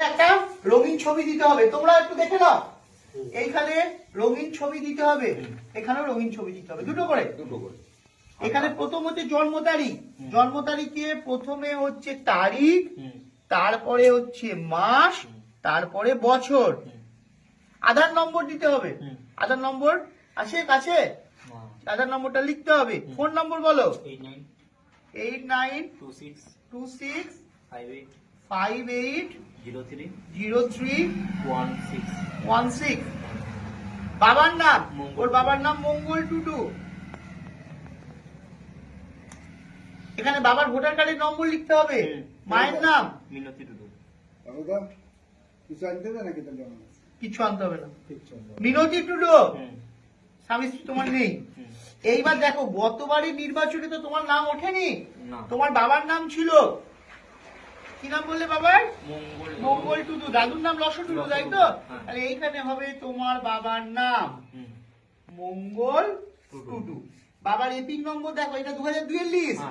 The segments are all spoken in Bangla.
একটা রঙিন ছবি দিতে হবে, তোমরা একটু দেখে নাও। এইখানে রঙিন ছবি দিতে হবে, এখানেও রঙিন ছবি দিতে হবে, দুটো করে। এখানে প্রথম হচ্ছে জন্ম তারিখ, জন্ম তারিখে প্রথমে হচ্ছে তারিখ, তারপরে হচ্ছে মাস, তারপরে বছর। আধার নম্বর দিতে হবে, আধার নম্বর আছে কাছে, আধার নম্বরটা লিখতে হবে। ফোন নম্বর বলো। 8926580316। বাবার নাম, ওর বাবার নাম মঙ্গল টুডু। এখানে বাবার ভোটার কার্ডের নম্বর লিখতে হবে। মায়ের নাম মিনতি টুডু। কিছু আনতে হবে না, মিনতি টুডু। স্বামী স্ত্রী তোমার নেই। এইবার দেখো, গতবারের নির্বাচনে তো তোমার নাম ওঠেনি, তোমার বাবার নাম ছিল কি নাম বললে বাবার? মঙ্গল টুডু। দাদুর নাম লস টুডু, তাই তো? তাহলে এইখানে হবে তোমার বাবার নাম মঙ্গল টুডু। বাবার এপিক নম্বর দেখো, এটা 2002 এর লিস্ট,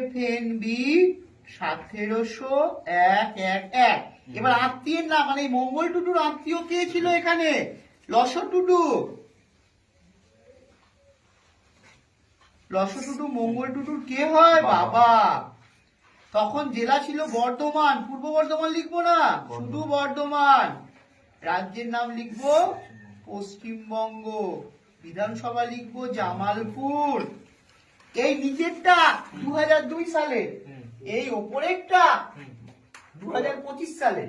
FNB 17111। এবার আত্মীয়ের নাম, মানে মঙ্গল টুডুর আত্মীয় কে ছিল এখানে? লস টুডু। লস টুডু মঙ্গল টুডুর কে হয়? বাবা। তখন জেলা ছিল বর্ধমান, পূর্ব বর্ধমান লিখবো না, শুধু বর্ধমান। রাজ্যের নাম লিখবো পশ্চিমবঙ্গ, বিধানসভা লিখবো জামালপুর। এই নিচেরটা 2002 সালে, এই ওপরেরটা 2025 সালে।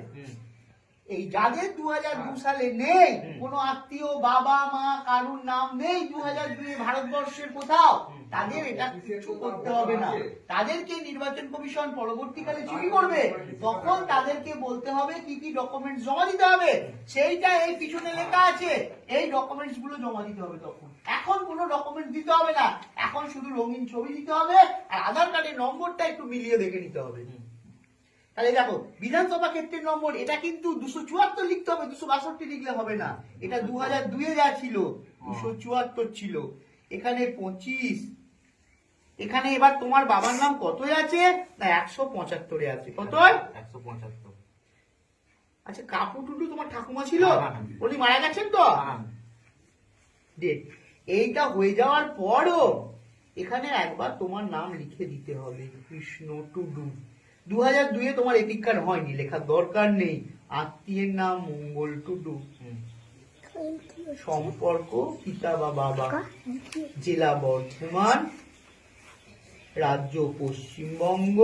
এই যাদের 2002 সালে নেই, কোনো আত্মীয় বাবা মা কারুর নাম নেই 2002 ভারতবর্ষের কোথাও, তাদের এটা কিছু করতে হবে না। তাদেরকে নির্বাচন কমিশন পরবর্তীকালে চিঠি করবে, তখন তাদেরকে বলতে হবে কি কি ডকুমেন্টস জমা দিতে হবে, সেইটা এই পিছনে লেখা আছে। এই ডকুমেন্টস গুলো জমা দিতে হবে তখন। এখন কোনো ডকুমেন্টস দিতে হবে না, এখন শুধু রঙিন ছবি দিতে হবে আর আধার কার্ডের নম্বরটা একটু মিলিয়ে দেখে নিতে হবে। তাহলে দেখো, বিধানসভা ক্ষেত্রের নম্বর এটা কিন্তু 274 লিখতে হবে, 262 লিখলে হবে না। এটা 2002 এ যা ছিল 274 ছিল, এখানে 25। এখানে এবার তোমার বাবার নাম কত আছে? না 175 এ আছে। কত? 175। আচ্ছা, কাপু টুডু তোমার ঠাকুমা ছিল, উনি মারা গেছেন তো? এইটা হয়ে যাওয়ার পরও এখানে একবার তোমার নাম লিখে দিতে হবে, কৃষ্ণ টুডু। 2002 এ তোমার এপিক কার্ড হয়নি, লেখার দরকার নেই। আত্মীয়ের নাম মঙ্গল টুডু, সম্পর্ক পিতা বা বাবা, জেলা বর্ধমান, রাজ্য পশ্চিমবঙ্গ,